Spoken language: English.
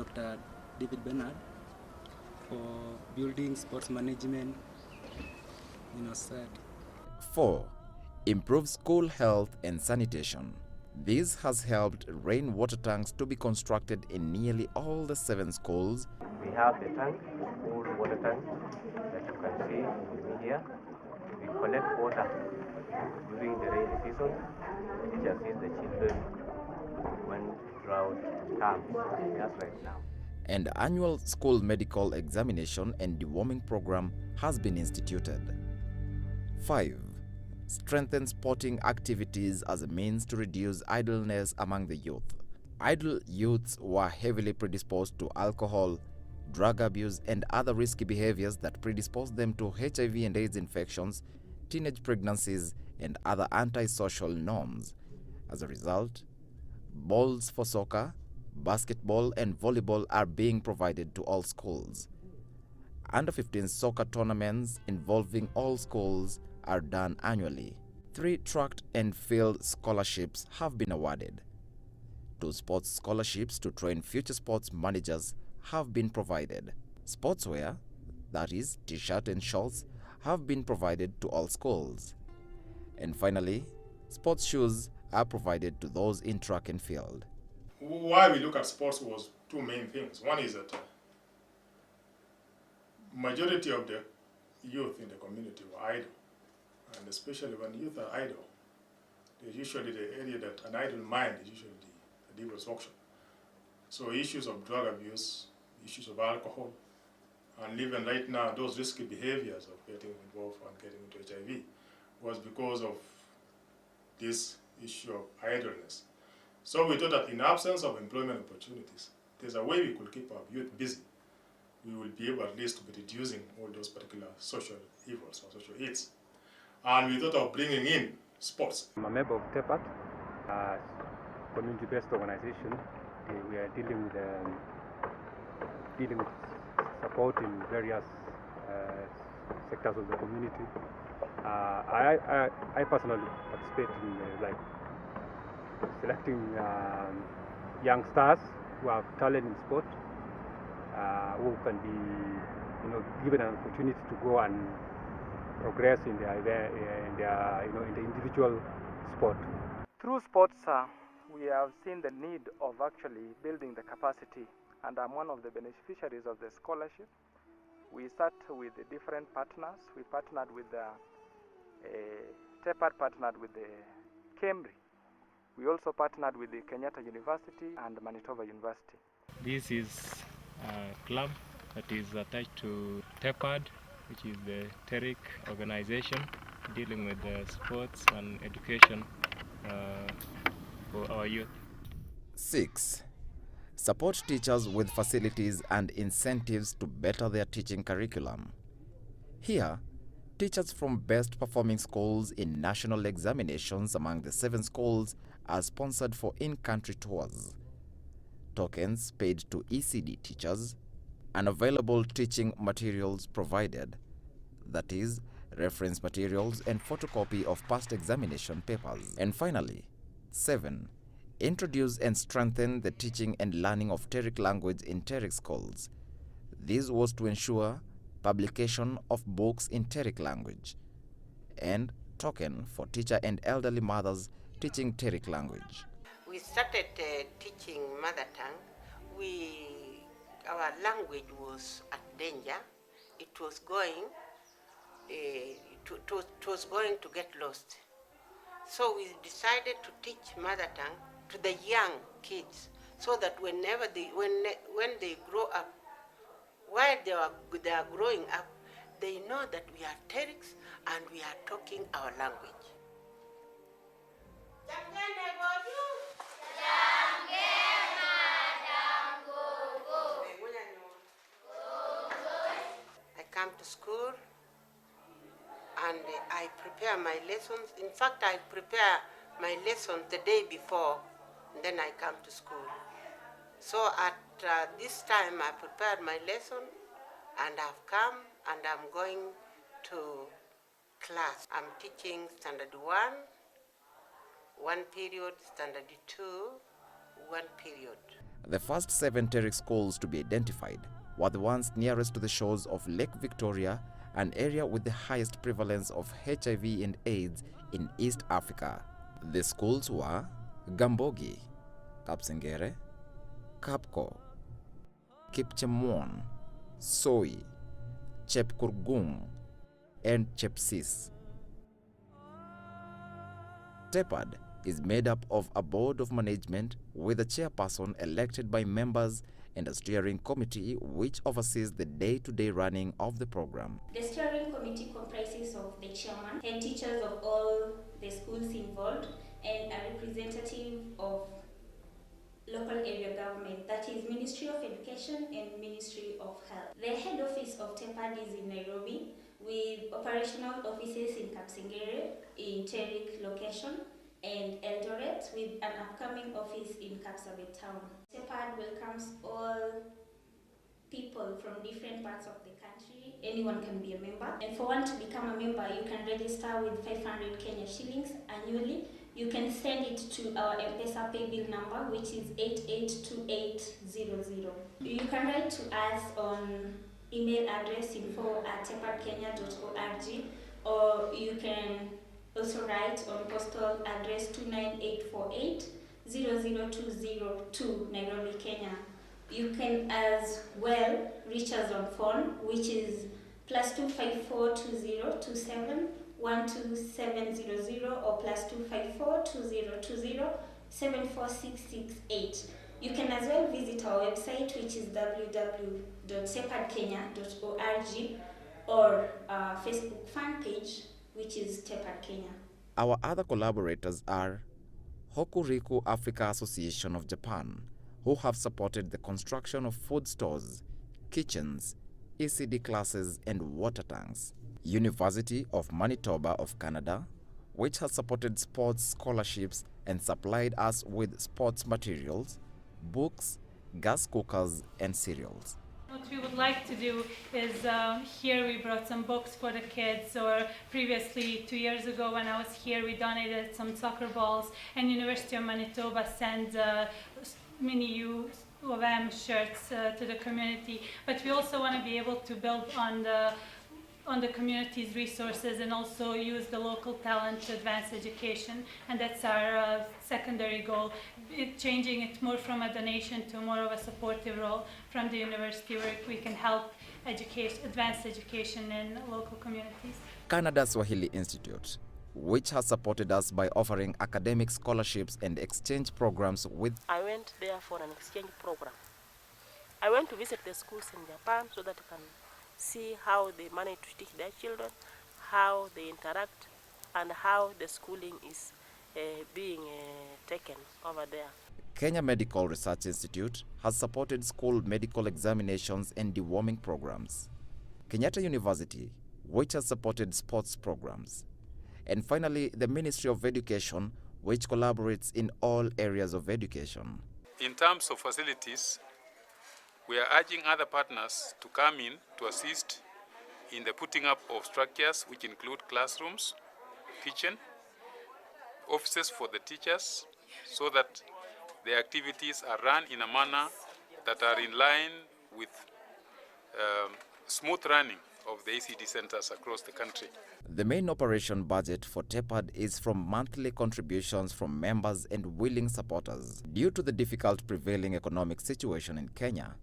Dr. David Bernard for building sports management in our society. 4. Improve school health and sanitation. This has helped rainwater tanks to be constructed in nearly all the 7 schools. We have the tank, old water tank that you can see in the media. We collect water during the rainy season, which assists the children when drought comes, just right now. And the annual school medical examination and deworming program has been instituted. 5. Strengthen sporting activities as a means to reduce idleness among the youth. Idle youths were heavily predisposed to alcohol, drug abuse, and other risky behaviors that predispose them to HIV and AIDS infections, teenage pregnancies, and other antisocial norms. As a result, balls for soccer, basketball, and volleyball are being provided to all schools. Under-15 soccer tournaments involving all schools are done annually. 3 track and field scholarships have been awarded. 2 sports scholarships to train future sports managers have been provided. Sportswear, that is, t-shirt and shorts, have been provided to all schools. And finally, sports shoes are provided to those in track and field. Why we look at sports was 2 main things. One is that majority of the youth in the community were idle. And especially when youth are idle, they're usually the area that an idle mind is usually the devil's auction. So issues of drug abuse, issues of alcohol, and even right now, those risky behaviors of getting involved and getting into HIV was because of this issue of idleness. So we thought that in absence of employment opportunities, there's a way we could keep our youth busy. We will be able at least to be reducing all those particular social evils or social ills. And we thought of bringing in sports. I'm a member of TEPAT, a community-based organization. We are dealing with support in various sectors of the community. I personally participate in selecting young stars who have talent in sport, who can be given an opportunity to go and progress in the individual sport. Through sports, we have seen the need of actually building the capacity, and I'm one of the beneficiaries of the scholarship. We start with the different partners. We partnered with TEPAT partnered with the Cambridge. We also partnered with the Kenyatta University and Manitoba University. This is a club that is attached to TEPAD, which is the TERIC organization dealing with sports and education for our youth. 6. Support teachers with facilities and incentives to better their teaching curriculum. Here, teachers from best performing schools in national examinations among the 7 schools are sponsored for in-country tours. Tokens paid to ECD teachers, and available teaching materials provided, that is, reference materials and photocopy of past examination papers. And finally, 7. Introduce and strengthen the teaching and learning of TERIC language in TERIC schools. This was to ensure publication of books in TERIC language, and token for teacher and elderly mothers teaching TERIC language. We started teaching mother tongue. Our language was at danger. It was going to get lost. So we decided to teach mother tongue to the young kids, so that when they grow up, while they are growing up, they know that we are TERICs and we are talking our language. I come to school and I prepare my lessons. In fact, I prepare my lessons the day before, and then I come to school. So at this time, I prepared my lesson, and I've come, and I'm going to class. I'm teaching Standard 1 period, Standard 2, 1 period. The first 7 TERIC schools to be identified were the ones nearest to the shores of Lake Victoria, an area with the highest prevalence of HIV and AIDS in East Africa. The schools were Gambogi, Kapsengere, Kapko, Kipchemwon, Soi, Chepkurgung, and Chepsis. TEPAD is made up of a board of management with a chairperson elected by members and a steering committee which oversees the day-to-day running of the program. The steering committee comprises of the chairman, head teachers of all the schools involved, and a representative of local area government, that is Ministry of Education and Ministry of Health. The head office of TEPAD is in Nairobi, with operational offices in Kapsengere, in TERIC location, and Eldoret, with an upcoming office in Kapsabet town. TEPAD welcomes all people from different parts of the country. Anyone can be a member. And for one to become a member, you can register with 500 Kenya shillings annually. You can send it to our M-Pesa pay bill number, which is 882800. You can write to us on email address info@tepadkenya.org, or you can also write on postal address 29848 00202 Nairobi, Kenya. You can as well reach us on phone, which is +254 2027 12700 or +254 2020 74668. You can as well visit our website, which is www.tepadkenya.org, or our Facebook fan page, which is TEPAD Kenya. Our other collaborators are Hokuriku Africa Association of Japan, who have supported the construction of food stores, kitchens, ECD classes, and water tanks. University of Manitoba of Canada, which has supported sports scholarships and supplied us with sports materials, books, gas cookers, and cereals. What we would like to do is here we brought some books for the kids, or previously 2 years ago when I was here we donated some soccer balls, and University of Manitoba sent mini UOM shirts to the community. But we also want to be able to build on the community's resources and also use the local talent to advance education, and that's our secondary goal, changing it more from a donation to more of a supportive role from the university where we can help advance education in local communities. Canada Swahili Institute, which has supported us by offering academic scholarships and exchange programs with... I went there for an exchange program. I went to visit the schools in Japan so that I can see how they manage to teach their children, how they interact, and how the schooling is being taken over there. Kenya Medical Research Institute has supported school medical examinations and deworming programs. Kenyatta University, which has supported sports programs. And finally, the Ministry of Education, which collaborates in all areas of education. In terms of facilities, we are urging other partners to come in to assist in the putting up of structures which include classrooms, kitchen, offices for the teachers, so that the activities are run in a manner that are in line with smooth running of the ECD centers across the country. The main operation budget for TEPAD is from monthly contributions from members and willing supporters. Due to the difficult prevailing economic situation in Kenya,